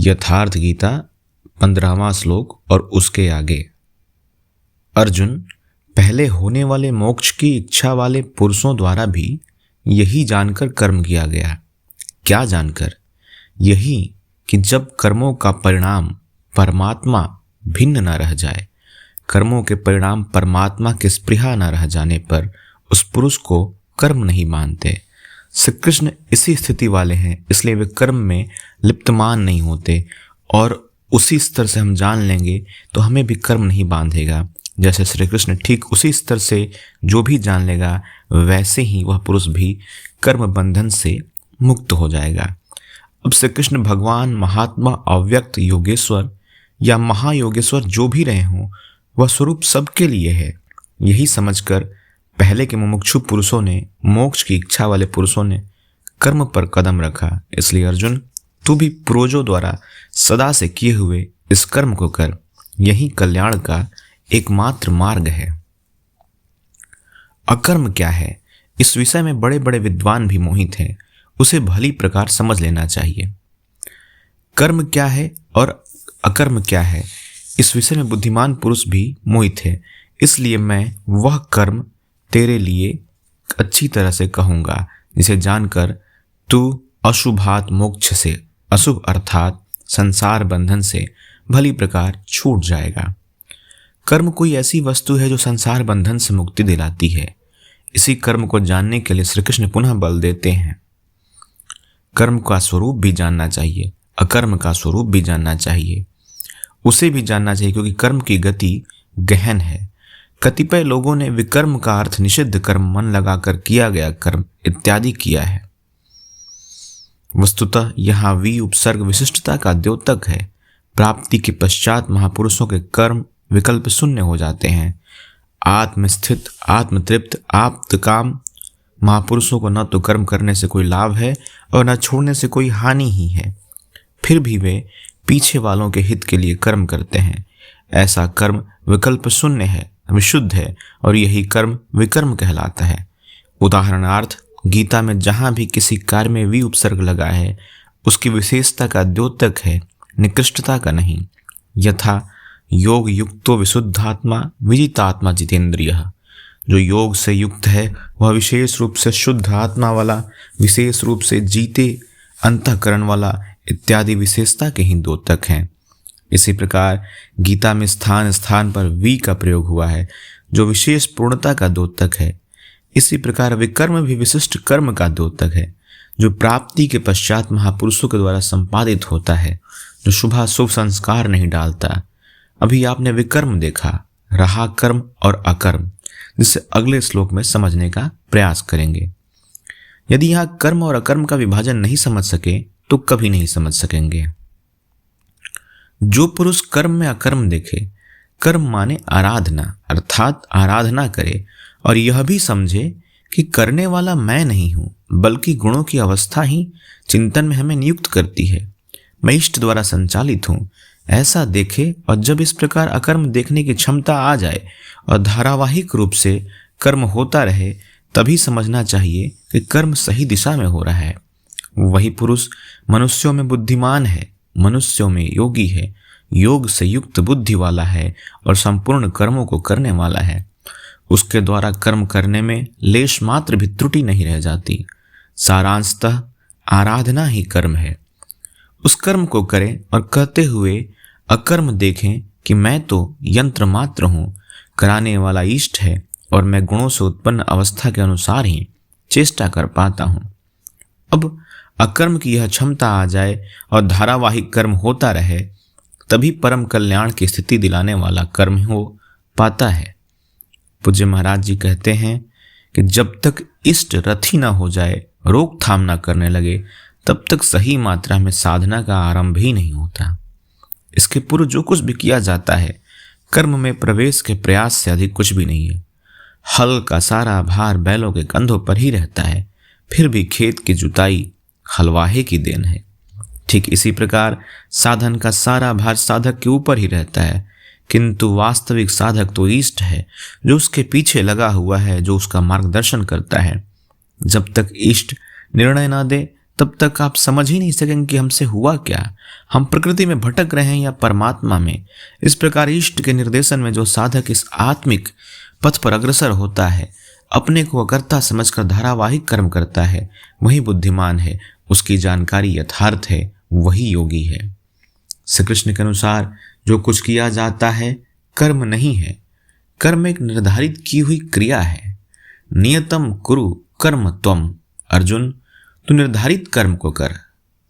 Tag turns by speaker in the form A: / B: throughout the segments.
A: यथार्थ गीता 15वां श्लोक और उसके आगे। अर्जुन, पहले होने वाले मोक्ष की इच्छा वाले पुरुषों द्वारा भी यही जानकर कर्म किया गया। क्या जानकर? यही कि जब कर्मों का परिणाम परमात्मा भिन्न न रह जाए, कर्मों के परिणाम परमात्मा के स्पृहा न रह जाने पर उस पुरुष को कर्म नहीं मानते। श्री कृष्ण इसी स्थिति वाले हैं, इसलिए वे कर्म में लिप्तमान नहीं होते। और उसी स्तर से हम जान लेंगे तो हमें भी कर्म नहीं बांधेगा। जैसे श्री कृष्ण ठीक उसी स्तर से जो भी जान लेगा, वैसे ही वह पुरुष भी कर्म बंधन से मुक्त हो जाएगा। अब श्री कृष्ण भगवान, महात्मा, अव्यक्त योगेश्वर या महायोगेश्वर जो भी रहे हों, वह स्वरूप सबके लिए है। यही समझकर पहले के मुमुक्षु पुरुषों ने, मोक्ष की इच्छा वाले पुरुषों ने कर्म पर कदम रखा। इसलिए अर्जुन, तू भी पूर्वजों द्वारा सदा से किए हुए इस कर्म को कर। यही कल्याण का एकमात्र मार्ग है। अकर्म क्या है? इस विषय में बड़े बड़े विद्वान भी मोहित हैं। उसे भली प्रकार समझ लेना चाहिए। कर्म क्या है और अकर्म क्या है, इस विषय में बुद्धिमान पुरुष भी मोहित है। इसलिए मैं वह कर्म तेरे लिए अच्छी तरह से कहूँगा जिसे जानकर तू अशुभात मोक्ष से, अशुभ अर्थात संसार बंधन से भली प्रकार छूट जाएगा। कर्म कोई ऐसी वस्तु है जो संसार बंधन से मुक्ति दिलाती है। इसी कर्म को जानने के लिए श्री कृष्ण पुनः बल देते हैं। कर्म का स्वरूप भी जानना चाहिए, अकर्म का स्वरूप भी जानना चाहिए। उसे भी जानना चाहिए क्योंकि कर्म की गति गहन है। कतिपय लोगों ने विकर्म का अर्थ निषिद्ध कर्म, मन लगाकर किया गया कर्म इत्यादि किया है। वस्तुतः यहाँ वी उपसर्ग विशिष्टता का द्योतक है। प्राप्ति के पश्चात महापुरुषों के कर्म विकल्प शून्य हो जाते हैं। आत्मस्थित, आत्मतृप्त, आप्तकाम महापुरुषों को न तो कर्म करने से कोई लाभ है और न छोड़ने से कोई हानि ही है। फिर भी वे पीछे वालों के हित के लिए कर्म करते हैं। ऐसा कर्म विकल्प शून्य है, विशुद्ध है, और यही कर्म विकर्म कहलाता है। उदाहरणार्थ, गीता में जहाँ भी किसी कार्य में वी उपसर्ग लगा है, उसकी विशेषता का द्योतक है, निकृष्टता का नहीं। यथा योग युक्तो विशुद्धात्मा विजितात्मा जितेंद्रियः। जो योग से युक्त है वह विशेष रूप से शुद्ध आत्मा वाला, विशेष रूप से जीते अंतःकरण वाला इत्यादि विशेषता के ही द्योतक हैं। इसी प्रकार गीता में स्थान स्थान पर वी का प्रयोग हुआ है जो विशेष पूर्णता का द्योतक है। इसी प्रकार विकर्म भी विशिष्ट कर्म का द्योतक है जो प्राप्ति के पश्चात महापुरुषों के द्वारा संपादित होता है, जो शुभाशुभ संस्कार नहीं डालता। अभी आपने विकर्म देखा, रहा कर्म और अकर्म, जिसे अगले श्लोक में समझने का प्रयास करेंगे। यदि यहाँ कर्म और अकर्म का विभाजन नहीं समझ सके तो कभी नहीं समझ सकेंगे। जो पुरुष कर्म में अकर्म देखे, कर्म माने आराधना, अर्थात आराधना करे, और यह भी समझे कि करने वाला मैं नहीं हूं, बल्कि गुणों की अवस्था ही चिंतन में हमें नियुक्त करती है, मैं इष्ट द्वारा संचालित हूं, ऐसा देखे। और जब इस प्रकार अकर्म देखने की क्षमता आ जाए और धारावाहिक रूप से कर्म होता रहे, तभी समझना चाहिए कि कर्म सही दिशा में हो रहा है। वही पुरुष मनुष्यों में बुद्धिमान है, मनुष्यों में योगी है, योग से युक्त बुद्धि वाला है और संपूर्ण कर्मों को करने वाला है। उसके द्वारा कर्म करने में लेश मात्र भी त्रुटि नहीं रह जाती। सारांशतः आराधना ही कर्म है। उस कर्म को करें और कहते हुए अकर्म देखें कि मैं तो यंत्र मात्र हूँ, कराने वाला इष्ट है और मैं गुणों से उत्पन्न अवस्था के अनुसार ही चेष्टा कर पाता हूँ। अब अकर्म की यह क्षमता आ जाए और धारावाहिक कर्म होता रहे, तभी परम कल्याण की स्थिति दिलाने वाला कर्म हो पाता है। पूज्य महाराज जी कहते हैं कि जब तक इष्ट रथी न हो जाए, रोकथाम न करने लगे, तब तक सही मात्रा में साधना का आरंभ ही नहीं होता। इसके पूर्व जो कुछ भी किया जाता है, कर्म में प्रवेश के प्रयास से अधिक कुछ भी नहीं है। हल का सारा भार बैलों के कंधों पर ही रहता है, फिर भी खेत की जुताई हलवाहे की देन है। ठीक इसी प्रकार साधन का सारा भार साधक के ऊपर ही रहता है, किंतु वास्तविक साधक तो इष्ट है जो उसके पीछे लगा हुआ है, जो उसका मार्गदर्शन करता है। जब तक इष्ट निर्णय न दे तब तक आप समझ ही नहीं सकेंगे कि हमसे हुआ क्या, हम प्रकृति में भटक रहे हैं या परमात्मा में। इस प्रकार इष्ट के निर्देशन में जो साधक इस आत्मिक पथ पर अग्रसर होता है, अपने को अकर्ता समझकर धारावाहिक कर्म करता है, वही बुद्धिमान है, उसकी जानकारी यथार्थ है, वही योगी है। श्री कृष्ण के अनुसार जो कुछ किया जाता है कर्म नहीं है, कर्म एक निर्धारित की हुई क्रिया है। नियतम कुरु कर्म त्वम। अर्जुन, तू निर्धारित कर्म को कर।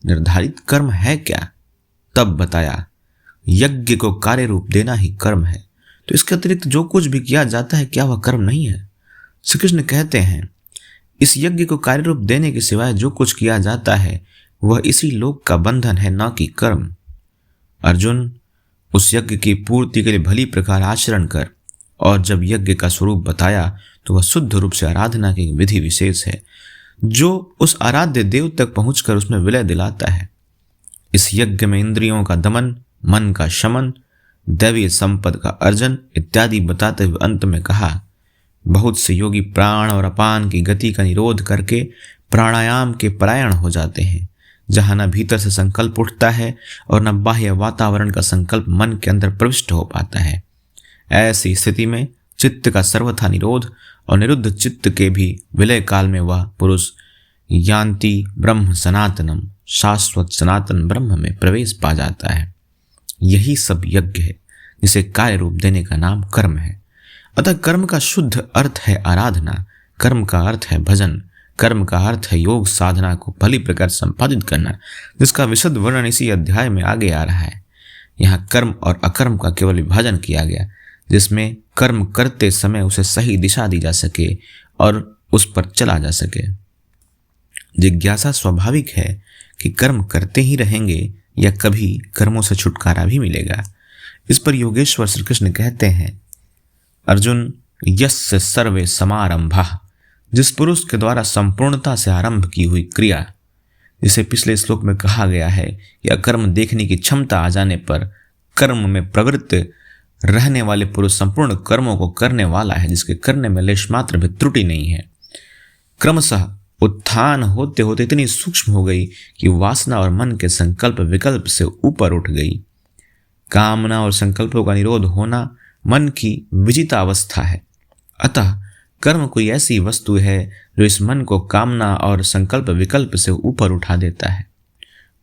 A: निर्धारित कर्म है क्या? तब बताया, यज्ञ को कार्य रूप देना ही कर्म है। तो इसके अतिरिक्त जो कुछ भी किया जाता है, क्या वह कर्म नहीं है? श्री कृष्ण कहते हैं, इस यज्ञ को कार्य रूप देने के सिवाय जो कुछ किया जाता है वह इसी लोक का बंधन है, न कि कर्म। अर्जुन, उस यज्ञ की पूर्ति के लिए भली प्रकार आचरण कर। और जब यज्ञ का स्वरूप बताया तो वह शुद्ध रूप से आराधना की विधि विशेष है, जो उस आराध्य देव तक पहुंचकर उसमें विलय दिलाता है। इस यज्ञ में इंद्रियों का दमन, मन का शमन, दैवीय संपद का अर्जन इत्यादि बताते हुए अंत में कहा, बहुत से योगी प्राण और अपान की गति का निरोध करके प्राणायाम के परायण हो जाते हैं, जहां न भीतर से संकल्प उठता है और न बाह्य वातावरण का संकल्प मन के अंदर प्रविष्ट हो पाता है। ऐसी स्थिति में चित्त का सर्वथा निरोध और निरुद्ध चित्त के भी विलय काल में वह पुरुष यान्ति ब्रह्म सनातनम, शाश्वत सनातन ब्रह्म में प्रवेश पा जाता है। यही सब यज्ञ है, जिसे कार्य रूप देने का नाम कर्म है। अतः कर्म का शुद्ध अर्थ है आराधना, कर्म का अर्थ है भजन, कर्म का अर्थ है योग साधना को भली प्रकार संपादित करना, जिसका विशद वर्णन इसी अध्याय में आगे आ रहा है। यहाँ कर्म और अकर्म का केवल विभाजन किया गया, जिसमें कर्म करते समय उसे सही दिशा दी जा सके और उस पर चला जा सके। जिज्ञासा स्वाभाविक है कि कर्म करते ही रहेंगे या कभी कर्मों से छुटकारा भी मिलेगा। इस पर योगेश्वर श्री कृष्ण कहते हैं, अर्जुन, यस्य सर्वे समारंभः, जिस पुरुष के द्वारा संपूर्णता से आरंभ की हुई क्रिया, जिसे पिछले श्लोक में कहा गया है कि अकर्म देखने की क्षमता आ जाने पर कर्म में प्रवृत्त रहने वाले पुरुष संपूर्ण कर्मों को करने वाला है, जिसके करने में लेश मात्र भी त्रुटि नहीं है। क्रमशः उत्थान होते होते इतनी सूक्ष्म हो गई कि वासना और मन के संकल्प विकल्प से ऊपर उठ गई। कामना और संकल्पों का निरोध होना मन की विजिता अवस्था है। अतः कर्म कोई ऐसी वस्तु है जो इस मन को कामना और संकल्प विकल्प से ऊपर उठा देता है।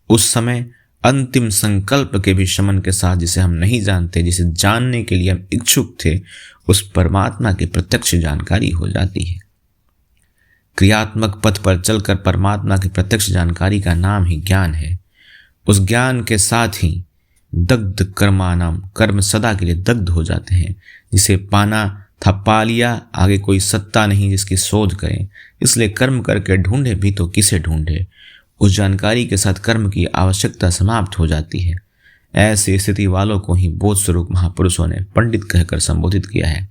A: उस समय अंतिम संकल्प के भी शमन के साथ, जिसे हम नहीं जानते, जिसे जानने के लिए हम इच्छुक थे, उस परमात्मा की प्रत्यक्ष जानकारी हो जाती है। क्रियात्मक पथ पर चलकर परमात्मा की प्रत्यक्ष जानकारी का नाम ही ज्ञान है। उस ज्ञान के साथ ही दग्ध कर्मानाम, कर्म सदा के लिए दग्ध हो जाते हैं। जिसे पाना था पा लिया, आगे कोई सत्ता नहीं जिसकी शोध करें, इसलिए कर्म करके ढूंढे भी तो किसे ढूंढे। उस जानकारी के साथ कर्म की आवश्यकता समाप्त हो जाती है। ऐसी स्थिति वालों को ही बोध स्वरूप महापुरुषों ने पंडित कहकर संबोधित किया है।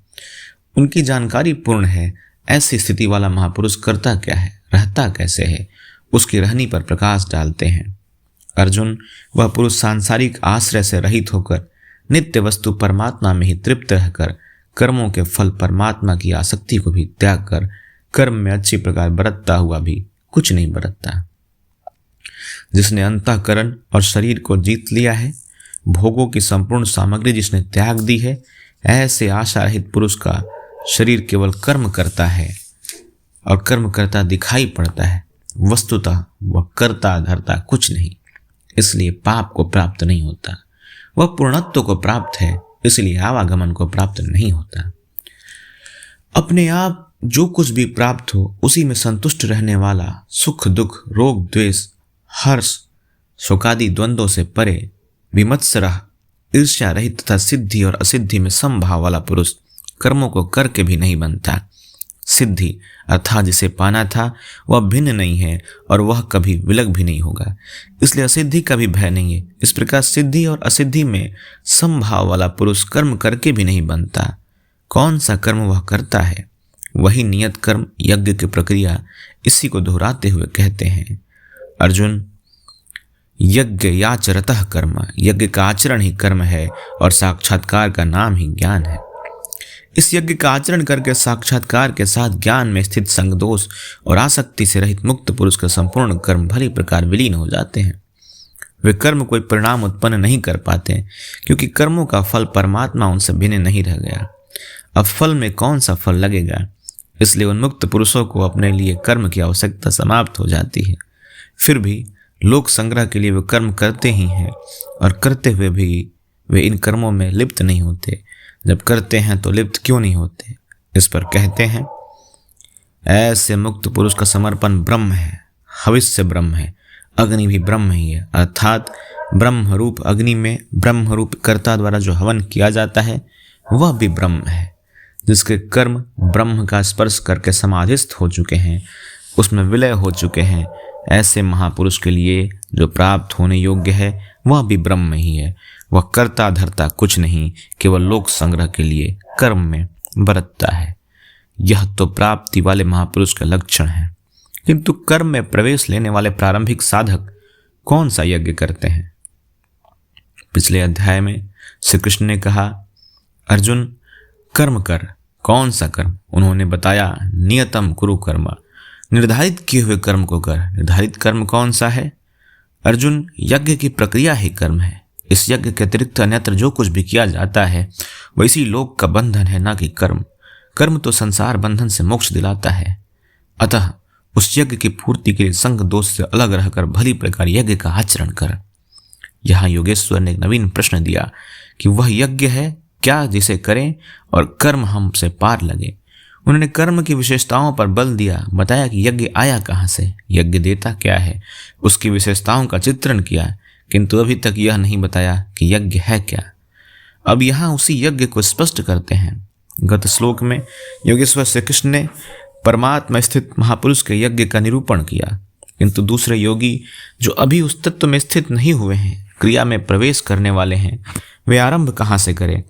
A: उनकी जानकारी पूर्ण है। ऐसी स्थिति वाला महापुरुष करता क्या है, रहता कैसे है, उसकी रहनी पर प्रकाश डालते हैं। अर्जुन, वह पुरुष सांसारिक आश्रय से रहित होकर नित्य वस्तु परमात्मा में ही तृप्त रहकर कर्मों के फल परमात्मा की आसक्ति को भी त्याग कर कर्म में अच्छी प्रकार बरतता हुआ भी कुछ नहीं बरतता। जिसने अंतःकरण और शरीर को जीत लिया है, भोगों की संपूर्ण सामग्री जिसने त्याग दी है, ऐसे आशा रहित पुरुष का शरीर केवल कर्म करता है और कर्म करता दिखाई पड़ता है। वस्तुतः वह करता धरता कुछ नहीं, इसलिए पाप को प्राप्त नहीं होता। वह पूर्णत्व को प्राप्त है, इसलिए आवागमन को प्राप्त नहीं होता। अपने आप जो कुछ भी प्राप्त हो उसी में संतुष्ट रहने वाला, सुख दुख, रोग द्वेष, हर्ष शोकादि द्वंद्वों से परे, विमत्सरः, ईर्ष्या रहित तथा सिद्धि और असिद्धि में समभाव वाला पुरुष कर्मों को करके भी नहीं बनता। सिद्धि अर्थात जिसे पाना था वह भिन्न नहीं है और वह कभी विलग भी नहीं होगा, इसलिए असिद्धि का भी भय नहीं है। इस प्रकार सिद्धि और असिद्धि में समभाव वाला पुरुष कर्म करके भी नहीं बनता। कौन सा कर्म वह करता है, वही नियत कर्म, यज्ञ की प्रक्रिया। इसी को दोहराते हुए कहते हैं, अर्जुन, यज्ञ याचरतः कर्म, यज्ञ का आचरण ही कर्म है और साक्षात्कार का नाम ही ज्ञान है। इस यज्ञ का आचरण करके साक्षात्कार के साथ ज्ञान में स्थित संगदोष और आसक्ति से रहित मुक्त पुरुष का संपूर्ण कर्म भली प्रकार विलीन हो जाते हैं। वे कर्म कोई परिणाम उत्पन्न नहीं कर पाते, क्योंकि कर्मों का फल परमात्मा उनसे भिन्न नहीं रह गया। अब फल में कौन सा फल लगेगा, इसलिए उन मुक्त पुरुषों को अपने लिए कर्म की आवश्यकता समाप्त हो जाती है। फिर भी लोक संग्रह के लिए वे कर्म करते ही हैं, और करते हुए भी वे इन कर्मों में लिप्त नहीं होते। जब करते हैं तो लिप्त क्यों नहीं होते? इस पर कहते हैं, ऐसे मुक्त पुरुष का समर्पण ब्रह्म है, हविष्य ब्रह्म है, अग्नि भी ब्रह्म ही है। अर्थात ब्रह्म रूप अग्नि में ब्रह्म रूप कर्ता द्वारा जो हवन किया जाता है वह भी ब्रह्म है। जिसके कर्म ब्रह्म का स्पर्श करके समाधिस्थ हो चुके हैं, उसमें विलय हो चुके हैं, ऐसे महापुरुष के लिए जो प्राप्त होने योग्य है वह भी ब्रह्म ही है। वह कर्ता धर्ता कुछ नहीं, केवल लोक संग्रह के लिए कर्म में बरतता है। यह तो प्राप्ति वाले महापुरुष का लक्षण है। किंतु कर्म में प्रवेश लेने वाले प्रारंभिक साधक कौन सा यज्ञ करते हैं? पिछले अध्याय में श्री कृष्ण ने कहा, अर्जुन कर्म कर। कौन सा कर्म? उन्होंने बताया, नियतम कुरु कर्म, निर्धारित किए हुए कर्म को कर। निर्धारित कर्म कौन सा है? अर्जुन, यज्ञ की प्रक्रिया ही कर्म है। इस यज्ञ के अतिरिक्त अन्यत्र जो कुछ भी किया जाता है वह इसी लोक का बंधन है, ना कि कर्म। कर्म तो संसार बंधन से मोक्ष दिलाता है। अतः उस यज्ञ की पूर्ति के लिए संग दोष से अलग रहकर भली प्रकार यज्ञ का आचरण कर। यहाँ योगेश्वर ने एक नवीन प्रश्न दिया कि वह यज्ञ है क्या जिसे करें और कर्म हमसे पार लगे। उन्होंने कर्म की विशेषताओं पर बल दिया, बताया कि यज्ञ आया कहाँ से, यज्ञ देता क्या है, उसकी विशेषताओं का चित्रण किया, किंतु अभी तक यह नहीं बताया कि यज्ञ है क्या। अब यहाँ उसी यज्ञ को स्पष्ट करते हैं। गत श्लोक में योगेश्वर श्री कृष्ण ने परमात्मा स्थित महापुरुष के यज्ञ का निरूपण किया, किंतु दूसरे योगी जो अभी उस तत्व में स्थित नहीं हुए हैं, क्रिया में प्रवेश करने वाले हैं, वे आरंभ कहाँ से करें?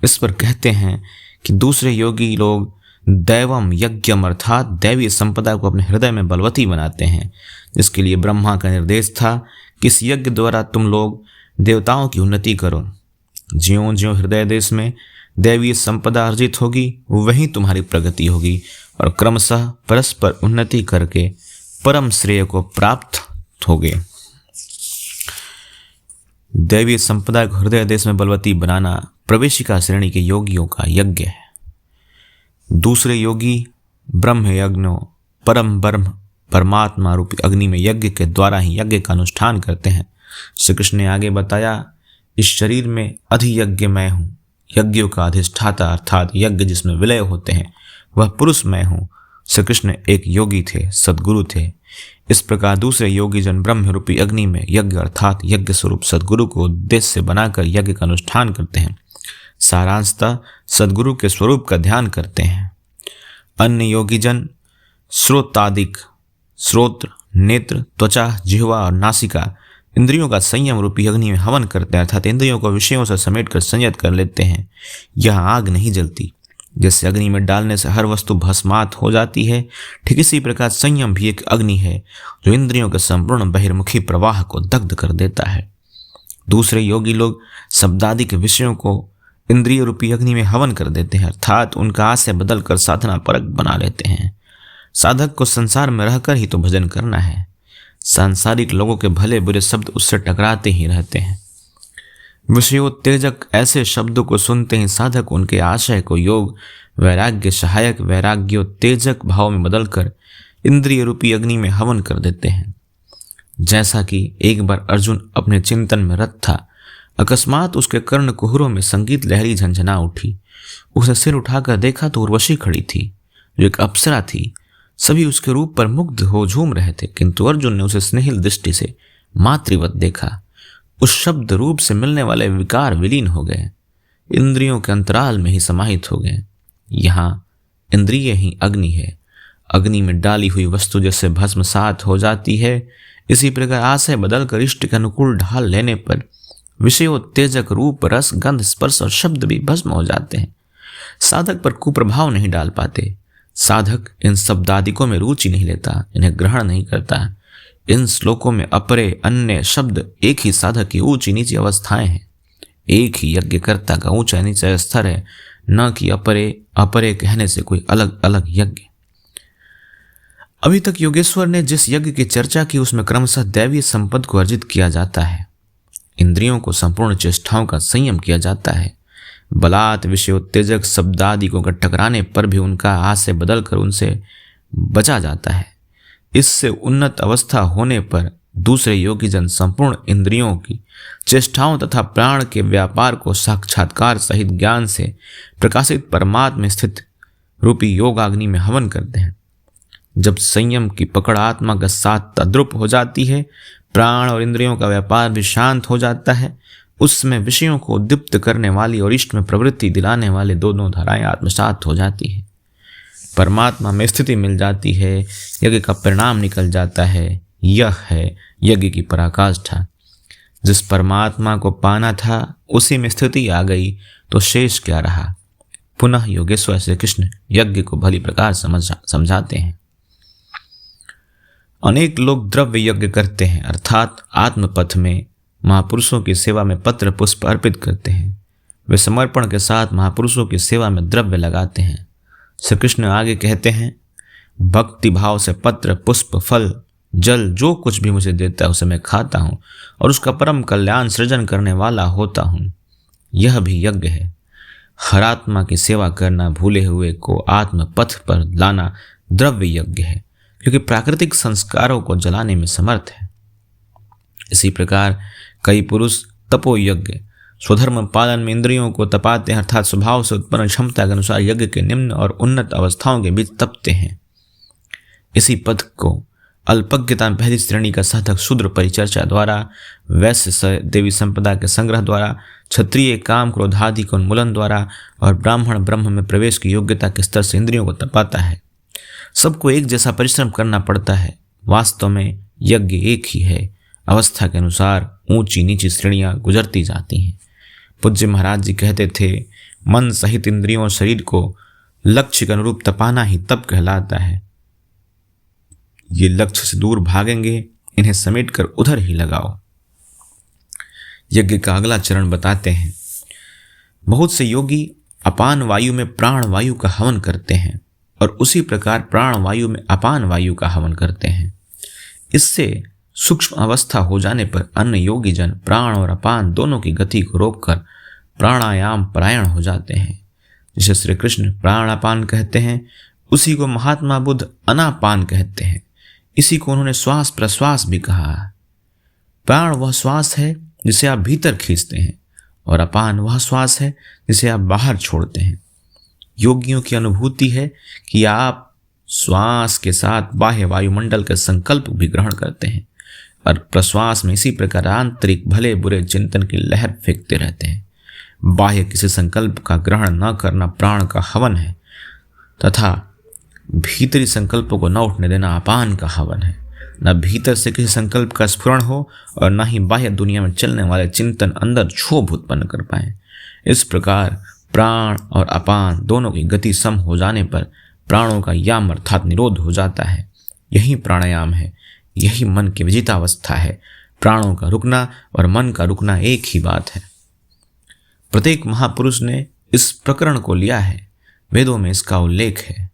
A: इस पर कहते हैं कि दूसरे योगी लोग दैवम यज्ञम अर्थात दैवीय संपदा को अपने हृदय में बलवती बनाते हैं, जिसके लिए ब्रह्मा का निर्देश था कि इस यज्ञ द्वारा तुम लोग देवताओं की उन्नति करो। ज्यों ज्यों हृदय देश में दैवीय संपदा अर्जित होगी वहीं तुम्हारी प्रगति होगी, और क्रमशः परस्पर उन्नति करके परम श्रेय को प्राप्त होगे। दैवीय संपदा को हृदय देश में बलवती बनाना प्रवेशिका श्रेणी के योगियों का यज्ञ है। दूसरे योगी ब्रह्म यज्ञों परम ब्रह्म परमात्मा रूपी अग्नि में यज्ञ के द्वारा ही यज्ञ का अनुष्ठान करते हैं। श्री कृष्ण ने आगे बताया, इस शरीर में अधियज्ञ मैं हूँ, यज्ञों का अधिष्ठाता अर्थात यज्ञ जिसमें विलय होते हैं वह पुरुष मैं हूँ। श्री कृष्ण एक योगी थे, सद्गुरु थे। इस प्रकार दूसरे योगी जन ब्रह्म रूपी अग्नि में यज्ञ अर्थात यज्ञ स्वरूप सद्गुरु को उद्देश्य से बनाकर यज्ञ का अनुष्ठान करते हैं। सारांशतः सद्गुरु के स्वरूप का ध्यान करते हैं। अन्य योगी जन श्रोतादिक श्रोत्र, नेत्र, त्वचा, जिह्वा और नासिका इंद्रियों का संयम रूपी अग्नि में हवन करते हैं, अर्थात इंद्रियों को विषयों से समेटकर संयत कर लेते हैं। यह आग नहीं जलती। जैसे अग्नि में डालने से हर वस्तु भस्मात हो जाती है, ठीक इसी प्रकार संयम भी एक अग्नि है जो इंद्रियों के संपूर्ण बहिर्मुखी प्रवाह को दग्ध कर देता है। दूसरे योगी लोग शब्दादि के विषयों को इंद्रिय रूपी अग्नि में हवन कर देते हैं, अर्थात उनका आशय बदलकर साधना परक बना लेते हैं। साधक को संसार में रहकर ही तो भजन करना है। सांसारिक लोगों के भले बुरे शब्द उससे टकराते ही रहते हैं। विषयोत्तेजक ऐसे शब्दों को सुनते ही साधक उनके आशय को योग वैराग्य सहायक वैराग्योत्तेजक भाव में बदलकर इंद्रिय रूपी अग्नि में हवन कर देते हैं। जैसा कि एक बार अर्जुन अपने चिंतन में रत था, अकस्मात उसके कर्ण कुहरों में संगीत लहरी झंझना उठी। उसे सिर उठाकर देखा तो उर्वशी खड़ी थी, जो एक अप्सरा थी। सभी उसके रूप पर मुग्ध हो झूम रहे थे, किंतु अर्जुन ने उसे स्नेहिल दृष्टि से मातृवत देखा। उस शब्द रूप से मिलने वाले विकार विलीन हो गए, इंद्रियों के अंतराल में ही समाहित हो गए। यहाँ इंद्रिय ही अग्नि है। अग्नि में डाली हुई वस्तु जैसे भस्मसात हो जाती है, इसी प्रकार आशय बदलकर इष्ट के अनुकूल ढाल लेने पर विषयोत्तेजक रूप, रस, गंध, स्पर्श और शब्द भी भस्म हो जाते हैं। साधक पर कुप्रभाव नहीं डाल पाते। साधक इन शब्दादिकों में रुचि नहीं लेता, इन्हें ग्रहण नहीं करता। इन श्लोकों में अपरे अन्य शब्द एक ही साधक की ऊंची नीची अवस्थाएं हैं। एक ही यज्ञकर्ता का ऊंचा नीचा स्तर है। न कि अपरे अपरे कहने से कोई अलग अलग यज्ञ। अभी तक योगेश्वर ने जिस यज्ञ की चर्चा की उसमें क्रमशः दैवीय संपद को अर्जित किया जाता है, इंद्रियों को संपूर्ण चेष्टाओं का संयम किया जाता है, बलात् विषयोत्तेजक शब्द आदि को टकराने पर भी उनका आशय बदलकर उनसे बचा जाता है। इससे उन्नत अवस्था होने पर दूसरे योगी जन संपूर्ण इंद्रियों की चेष्टाओं तथा प्राण के व्यापार को साक्षात्कार सहित ज्ञान से प्रकाशित परमात्मा में स्थित रूपी योगाग्नि में हवन करते हैं। जब संयम की पकड़ आत्मा के साथ तद्रुप हो जाती है, प्राण और इंद्रियों का व्यापार भी शांत हो जाता है, उसमें विषयों को उद्दीप्त करने वाली और इष्ट में प्रवृत्ति दिलाने वाले दोनों धाराएं आत्मसात हो जाती है, परमात्मा में स्थिति मिल जाती है, यज्ञ का परिणाम निकल जाता है। यह है यज्ञ की पराकाष्ठा। जिस परमात्मा को पाना था उसी में स्थिति आ गई तो शेष क्या रहा। पुनः योगेश्वर श्री कृष्ण यज्ञ को भली प्रकार समझाते हैं। अनेक लोग द्रव्य यज्ञ करते हैं, अर्थात आत्मपथ में महापुरुषों की सेवा में पत्र पुष्प अर्पित करते हैं। वे समर्पण के साथ महापुरुषों की सेवा में द्रव्य लगाते हैं। श्री कृष्ण आगे कहते हैं, भक्ति भाव से पत्र पुष्प फल जल जो कुछ भी मुझे देता है उसे मैं खाता हूँ और उसका परम कल्याण सृजन करने वाला होता हूँ। यह भी यज्ञ है। हर आत्मा की सेवा करना, भूले हुए को आत्म पथ पर लाना द्रव्य यज्ञ है, क्योंकि प्राकृतिक संस्कारों को जलाने में समर्थ है। इसी प्रकार कई पुरुष तपो यज्ञ स्वधर्म पालन में इंद्रियों को तपाते हैं, अर्थात स्वभाव से उत्पन्न क्षमता के अनुसार यज्ञ के निम्न और उन्नत अवस्थाओं के बीच तपते हैं। इसी पद को अल्पज्ञता में पहली श्रेणी का साधक शूद्र परिचर्चा द्वारा, वैश्य देवी संपदा के संग्रह द्वारा, क्षत्रिय काम क्रोधादि के उन्मूलन द्वारा और ब्राह्मण ब्रह्म में प्रवेश की योग्यता के स्तर से इंद्रियों को तपाता है। सबको एक जैसा परिश्रम करना पड़ता है। वास्तव में यज्ञ एक ही है, अवस्था के अनुसार ऊंची नीची श्रेणियां गुजरती जाती हैं। पूज्य महाराज जी कहते थे, मन सहित इंद्रियों और शरीर को लक्ष्य के अनुरूप तपाना ही तप कहलाता है। ये लक्ष्य से दूर भागेंगे, इन्हें समेटकर उधर ही लगाओ। यज्ञ का अगला चरण बताते हैं। बहुत से योगी अपान वायु में प्राण वायु का हवन करते हैं और उसी प्रकार प्राण वायु में अपान वायु का हवन करते हैं। इससे सूक्ष्म अवस्था हो जाने पर अन्य योगी जन प्राण और अपान दोनों की गति को रोककर प्राणायाम परायण हो जाते हैं। जिसे श्री कृष्ण प्राणापान कहते हैं, उसी को महात्मा बुद्ध अनापान कहते हैं। इसी को उन्होंने श्वास प्रश्वास भी कहा। प्राण वह श्वास है जिसे आप भीतर खींचते हैं और अपान वह श्वास है जिसे आप बाहर छोड़ते हैं। योगियों की अनुभूति है कि आप श्वास के साथ बाह्य वायुमंडल के संकल्प भी ग्रहण करते हैं और प्रश्वास में इसी प्रकार आंतरिक भले बुरे चिंतन की लहर फेंकते रहते हैं। बाह्य किसी संकल्प का ग्रहण न करना प्राण का हवन है तथा भीतरी संकल्पों को न उठने देना अपान का हवन है। न भीतर से किसी संकल्प का स्फुरण हो और न ही बाह्य दुनिया में चलने वाले चिंतन अंदर क्षोभ उत्पन्न कर पाए। इस प्रकार प्राण और अपान दोनों की गति सम हो जाने पर प्राणों का याम अर्थात निरोध हो जाता है। यही प्राणायाम है, यही मन की विजितावस्था है। प्राणों का रुकना और मन का रुकना एक ही बात है। प्रत्येक महापुरुष ने इस प्रकरण को लिया है, वेदों में इसका उल्लेख है।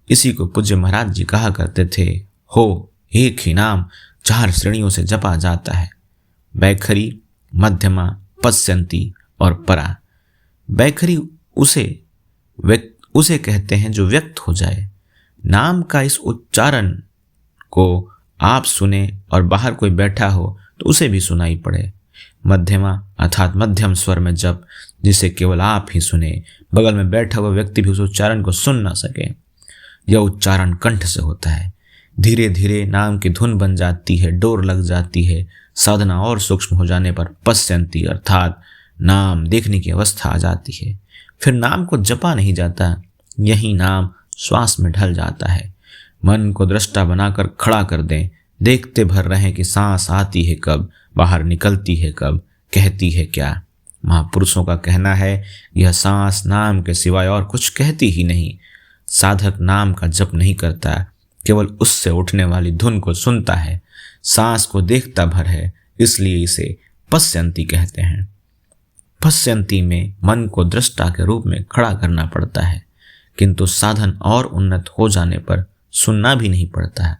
A: इसी को पूज्य महाराज जी कहा करते थे, हो एक ही नाम 4 श्रेणियों से जपा जाता है, बैखरी, मध्यमा, पश्यंती और परा। बैखरी उसे कहते हैं जो व्यक्त हो जाए। नाम का इस उच्चारण को आप सुने और बाहर कोई बैठा हो तो उसे भी सुनाई पड़े। मध्यमा अर्थात मध्यम स्वर में जप, जिसे केवल आप ही सुने, बगल में बैठा हुआ व्यक्ति भी उस उच्चारण को सुन ना सके। यह उच्चारण कंठ से होता है। धीरे धीरे नाम की धुन बन जाती है, डोर लग जाती है। साधना और सूक्ष्म हो जाने पर पश्यंती अर्थात नाम देखने की अवस्था आ जाती है। फिर नाम को जपा नहीं जाता, यही नाम श्वास में ढल जाता है। मन को दृष्टा बनाकर खड़ा कर दें, देखते भर रहें कि सांस आती है कब, बाहर निकलती है कब, कहती है क्या। महापुरुषों का कहना है, यह सांस नाम के सिवाय और कुछ कहती ही नहीं। साधक नाम का जप नहीं करता, केवल उससे उठने वाली धुन को सुनता है। सांस को देखता भर है, इसलिए इसे पश्यंती कहते हैं। पश्यंती में मन को दृष्टा के रूप में खड़ा करना पड़ता है, किंतु साधन और उन्नत हो जाने पर सुनना भी नहीं पड़ता है।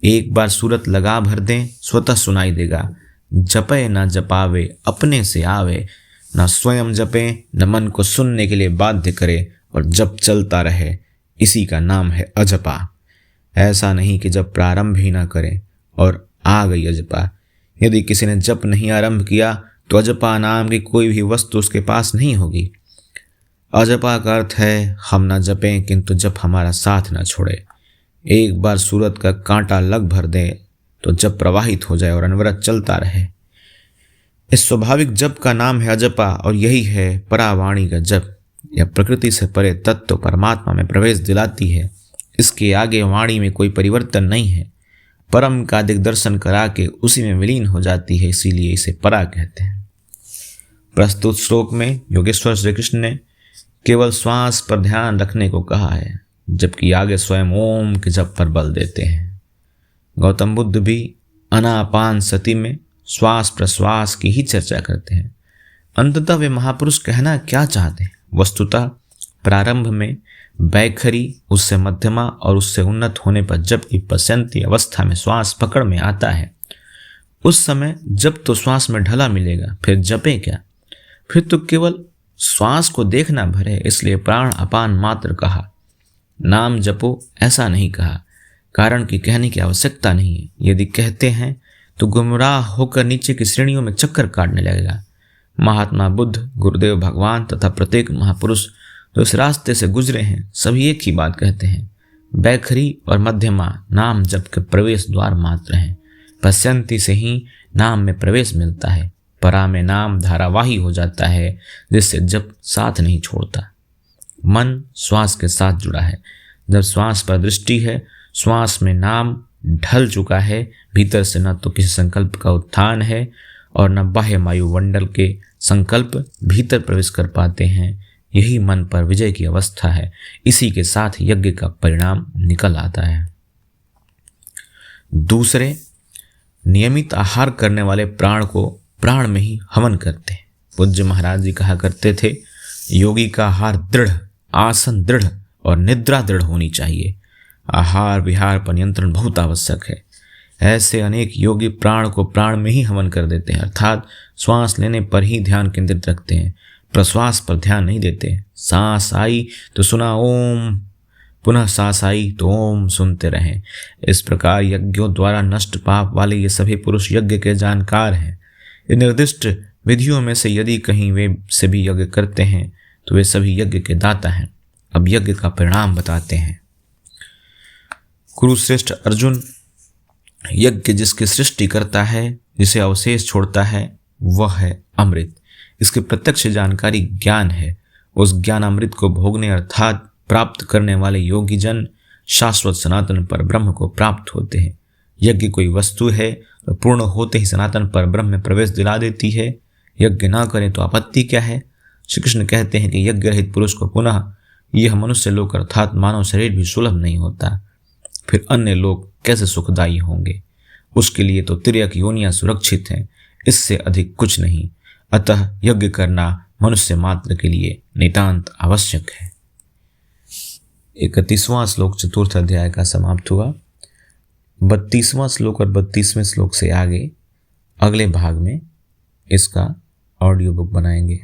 A: एक बार सूरत लगा भर दें, स्वतः सुनाई देगा। जपे न जपावे अपने से आवे, न स्वयं जपे न मन को सुनने के लिए बाध्य करे, और जप चलता रहे, इसी का नाम है अजपा। ऐसा नहीं कि जब प्रारंभ ही ना करें और आ गई अजपा। यदि किसी ने जप नहीं आरंभ किया तो अजपा नाम की कोई भी वस्तु उसके पास नहीं होगी। अजपा का अर्थ है हम ना जपें किंतु जप हमारा साथ ना छोड़े। एक बार सूरत का कांटा लग भर दे तो जप प्रवाहित हो जाए और अनवरत चलता रहे। इस स्वाभाविक जप का नाम है अजपा, और यही है परावाणी का जप। यह प्रकृति से परे तत्व परमात्मा में प्रवेश दिलाती है। इसके आगे वाणी में कोई परिवर्तन नहीं है। परम का दिग्दर्शन करा के उसी में विलीन हो जाती है, इसीलिए इसे परा कहते हैं। प्रस्तुत श्लोक में योगेश्वर श्री कृष्ण ने केवल श्वास पर ध्यान रखने को कहा है, जबकि आगे स्वयं ओम के जप पर बल देते हैं। गौतम बुद्ध भी अनापान सती में श्वास प्रश्वास की ही चर्चा करते हैं। अंततः वे महापुरुष कहना क्या चाहते हैं? वस्तुतः प्रारंभ में बैखरी, उससे मध्यमा और उससे उन्नत होने पर जबकि पश्यंती अवस्था में श्वास पकड़ में आता है, उस समय जब तो श्वास में ढला मिलेगा, फिर जपे क्या? फिर तो केवल श्वास को देखना भर है, इसलिए प्राण अपान मात्र कहा। नाम जपो ऐसा नहीं कहा, कारण कि कहने की आवश्यकता नहीं है। यदि कहते हैं तो गुमराह होकर नीचे की श्रेणियों में चक्कर काटने लगेगा। महात्मा बुद्ध, गुरुदेव भगवान तथा प्रत्येक महापुरुष जो इस रास्ते से गुजरे हैं, सभी एक ही बात कहते हैं। बैखरी और मध्यमा नाम जप के प्रवेश द्वार मात्र हैं। पश्यंती से ही नाम में प्रवेश मिलता है। परा में नाम धारावाही हो जाता है, जिससे जप साथ नहीं छोड़ता। मन श्वास के साथ जुड़ा है। जब श्वास पर दृष्टि है, श्वास में नाम ढल चुका है। भीतर से न तो किसी संकल्प का उत्थान है और न बाह्य वायुमंडल के संकल्प भीतर प्रवेश कर पाते हैं। यही मन पर विजय की अवस्था है। इसी के साथ यज्ञ का परिणाम निकल आता है। दूसरे, नियमित आहार करने वाले प्राण को प्राण में ही हवन करते हैं। पूज्य महाराज जी कहा करते थे, योगी का आहार दृढ़, आसन दृढ़ और निद्रा दृढ़ होनी चाहिए। आहार विहार पर नियंत्रण बहुत आवश्यक है। ऐसे अनेक योगी प्राण को प्राण में ही हवन कर देते हैं, अर्थात श्वास लेने पर ही ध्यान केंद्रित रखते हैं, प्रश्वास पर ध्यान नहीं देते। सांस आई तो सुना ओम, पुनः सांस आई तो ओम सुनते रहें। इस प्रकार यज्ञों द्वारा नष्ट पाप वाले ये सभी पुरुष यज्ञ के जानकार हैं। ये निर्दिष्ट विधियों में से यदि कहीं वे से भी यज्ञ करते हैं तो वे सभी यज्ञ के दाता हैं। अब यज्ञ का परिणाम बताते हैं। कुरुश्रेष्ठ अर्जुन, यज्ञ जिसकी सृष्टि करता है, जिसे अवशेष छोड़ता है, वह है अमृत। इसकी प्रत्यक्ष जानकारी ज्ञान है। उस ज्ञान अमृत को भोगने अर्थात प्राप्त करने वाले योगी जन शाश्वत सनातन पर ब्रह्म को प्राप्त होते हैं। यज्ञ कोई वस्तु है तो पूर्ण होते ही सनातन पर ब्रह्म में प्रवेश दिला देती है। यज्ञ ना करें तो आपत्ति क्या है? श्री कृष्ण कहते हैं कि यज्ञ रहित पुरुष को पुनः यह मनुष्य लोक अर्थात मानव शरीर भी सुलभ नहीं होता। फिर अन्य लोग कैसे सुखदायी होंगे? उसके लिए तो तिर्यक योनियां सुरक्षित हैं, इससे अधिक कुछ नहीं। अतः यज्ञ करना मनुष्य मात्र के लिए नितांत आवश्यक है। 31वां श्लोक चतुर्थ अध्याय का समाप्त हुआ। 32वां श्लोक और 32वें श्लोक से आगे अगले भाग में इसका ऑडियो बुक बनाएंगे।